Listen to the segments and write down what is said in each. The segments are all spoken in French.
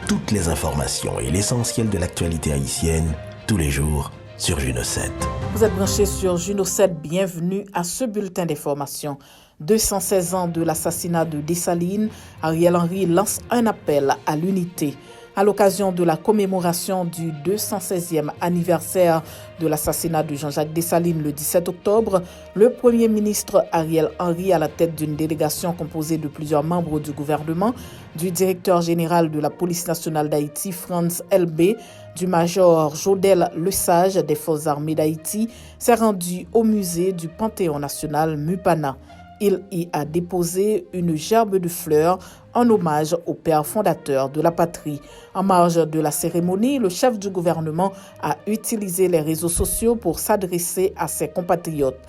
toutes les informations et l'essentiel de l'actualité haïtienne, tous les jours, sur Juno 7. Vous êtes branchés sur Juno 7, bienvenue à ce bulletin d'information. 216 ans de l'assassinat de Dessalines, Ariel Henry lance un appel à l'unité. À l'occasion de la commémoration du 216e anniversaire de l'assassinat de Jean-Jacques Dessalines le 17 octobre, le Premier ministre Ariel Henry, à la tête d'une délégation composée de plusieurs membres du gouvernement, du directeur général de la police nationale d'Haïti, Franz Elbé, du major Jodel Lesage des Forces armées d'Haïti, s'est rendu au musée du Panthéon national Mupana. Il y a déposé une gerbe de fleurs en hommage au père fondateur de la patrie. En marge de la cérémonie, le chef du gouvernement a utilisé les réseaux sociaux pour s'adresser à ses compatriotes.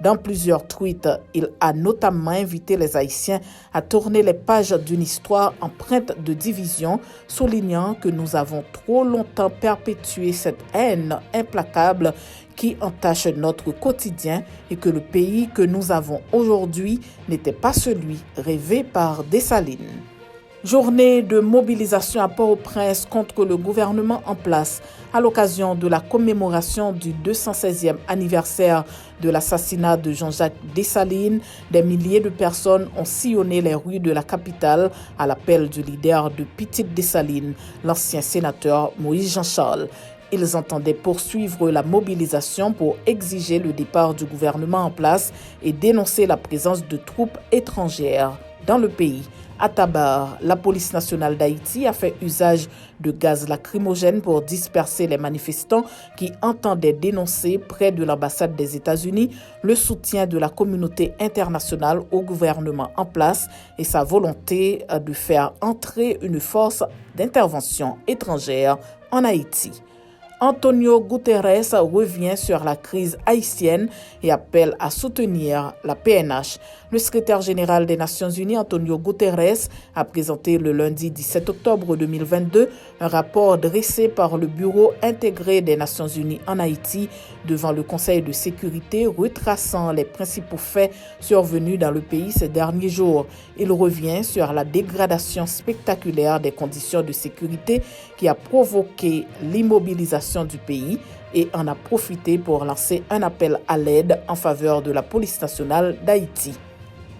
Dans plusieurs tweets, il a notamment invité les Haïtiens à tourner les pages d'une histoire empreinte de division, soulignant que nous avons trop longtemps perpétué cette haine implacable qui entache notre quotidien et que le pays que nous avons aujourd'hui n'était pas celui rêvé par Dessalines. Journée de mobilisation à Port-au-Prince contre le gouvernement en place à l'occasion de la commémoration du 216e anniversaire de l'assassinat de Jean-Jacques Dessalines. Des milliers de personnes ont sillonné les rues de la capitale à l'appel du leader de Petite Dessalines, l'ancien sénateur Moïse Jean-Charles. Ils entendaient poursuivre la mobilisation pour exiger le départ du gouvernement en place et dénoncer la présence de troupes étrangères dans le pays. À Tabar, la police nationale d'Haïti a fait usage de gaz lacrymogène pour disperser les manifestants qui entendaient dénoncer près de l'ambassade des États-Unis le soutien de la communauté internationale au gouvernement en place et sa volonté de faire entrer une force d'intervention étrangère en Haïti. Antonio Guterres revient sur la crise haïtienne et appelle à soutenir la PNH. Le secrétaire général des Nations Unies, Antonio Guterres, a présenté le lundi 17 octobre 2022 un rapport dressé par le Bureau intégré des Nations Unies en Haïti devant le Conseil de sécurité, retraçant les principaux faits survenus dans le pays ces derniers jours. Il revient sur la dégradation spectaculaire des conditions de sécurité qui a provoqué l'immobilisation du pays et en a profité pour lancer un appel à l'aide en faveur de la police nationale d'Haïti.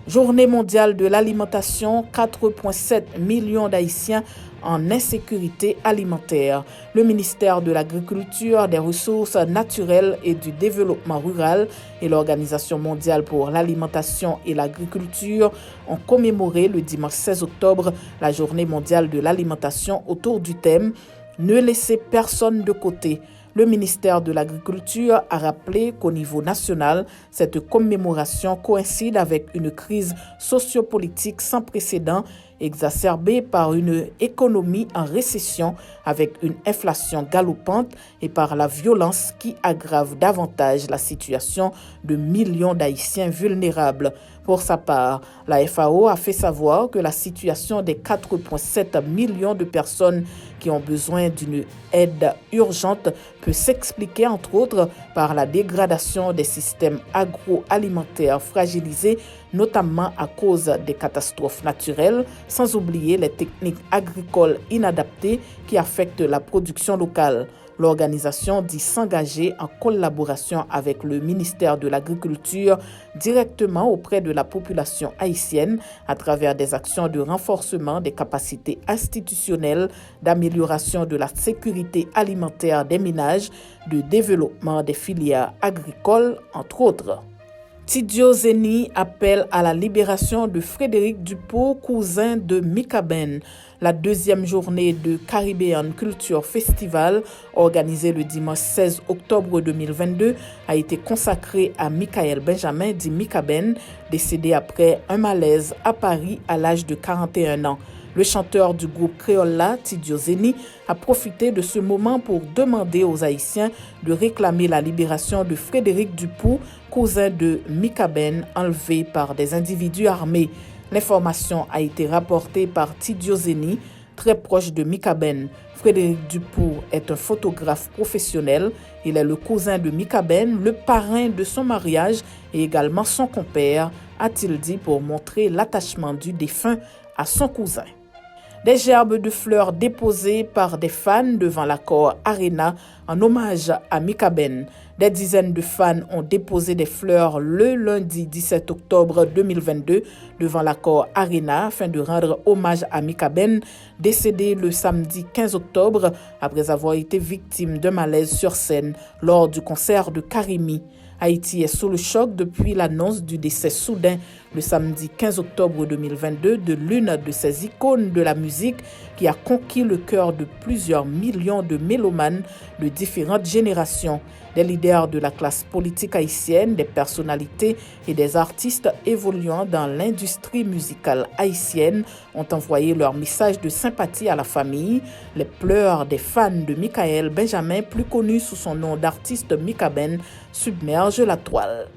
Journée mondiale de l'alimentation, 4,7 millions d'Haïtiens en insécurité alimentaire. Le ministère de l'Agriculture, des Ressources naturelles et du Développement rural et l'Organisation mondiale pour l'alimentation et l'agriculture ont commémoré le dimanche 16 octobre la Journée mondiale de l'alimentation autour du thème « Ne laissez personne de côté ». Le ministère de l'Agriculture a rappelé qu'au niveau national, cette commémoration coïncide avec une crise sociopolitique sans précédent exacerbée par une économie en récession avec une inflation galopante et par la violence qui aggrave davantage la situation de millions d'Haïtiens vulnérables. Pour sa part, la FAO a fait savoir que la situation des 4,7 millions de personnes qui ont besoin d'une aide urgente peut s'expliquer entre autres par la dégradation des systèmes agroalimentaires fragilisés, notamment à cause des catastrophes naturelles, sans oublier les techniques agricoles inadaptées qui affectent la production locale. L'organisation dit s'engager en collaboration avec le ministère de l'Agriculture directement auprès de la population haïtienne à travers des actions de renforcement des capacités institutionnelles, d'amélioration de la sécurité alimentaire des ménages, de développement des filières agricoles, entre autres. Tidjo Zeni appelle à la libération de Frédéric Dupont, cousin de Mika Ben. La deuxième journée de Caribbean Culture Festival, organisée le dimanche 16 octobre 2022, a été consacrée à Michael Benjamin dit Mika Ben, décédé après un malaise à Paris à l'âge de 41 ans. Le chanteur du groupe Créola, Tidjo Zeni, a profité de ce moment pour demander aux Haïtiens de réclamer la libération de Frédéric Dupont, cousin de Mika Ben, enlevé par des individus armés. L'information a été rapportée par Tidjo Zeni, très proche de Mika Ben. Frédéric Dupont est un photographe professionnel. Il est le cousin de Mika Ben, le parrain de son mariage et également son compère, a-t-il dit pour montrer l'attachement du défunt à son cousin. Des gerbes de fleurs déposées par des fans devant l'accord Arena en hommage à Mika Ben. Des dizaines de fans ont déposé des fleurs le lundi 17 octobre 2022 devant l'accord Arena afin de rendre hommage à Mika Ben, décédé le samedi 15 octobre après avoir été victime d'un malaise sur scène lors du concert de Karimi. Haïti est sous le choc depuis l'annonce du décès soudain le samedi 15 octobre 2022 de l'une de ces icônes de la musique qui a conquis le cœur de plusieurs millions de mélomanes de différentes générations. Des leaders de la classe politique haïtienne, des personnalités et des artistes évoluant dans l'industrie musicale haïtienne ont envoyé leur message de sympathie à la famille. Les pleurs des fans de Michael Benjamin, plus connu sous son nom d'artiste Mika Ben, submergent la toile.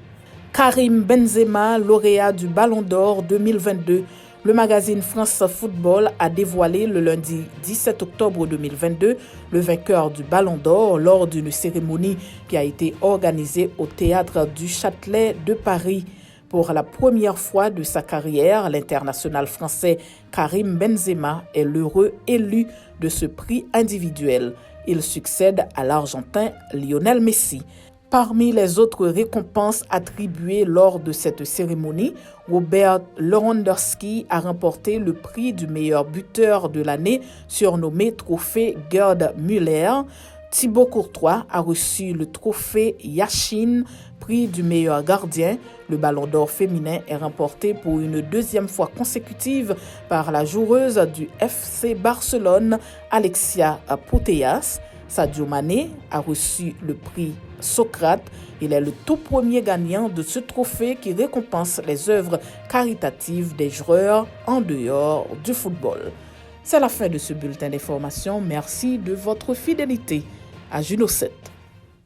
Karim Benzema, lauréat du Ballon d'Or 2022. Le magazine France Football a dévoilé le lundi 17 octobre 2022 le vainqueur du Ballon d'Or lors d'une cérémonie qui a été organisée au Théâtre du Châtelet de Paris. Pour la première fois de sa carrière, l'international français Karim Benzema est l'heureux élu de ce prix individuel. Il succède à l'Argentin Lionel Messi. Parmi les autres récompenses attribuées lors de cette cérémonie, Robert Lewandowski a remporté le prix du meilleur buteur de l'année, surnommé trophée Gerd Müller. Thibaut Courtois a reçu le trophée Yashin, prix du meilleur gardien. Le Ballon d'Or féminin est remporté pour une deuxième fois consécutive par la joueuse du FC Barcelone, Alexia Putellas. Sadio Mané a reçu le prix Socrate. Il est le tout premier gagnant de ce trophée qui récompense les œuvres caritatives des joueurs en dehors du football. C'est la fin de ce bulletin d'information. Merci de votre fidélité à Juno 7.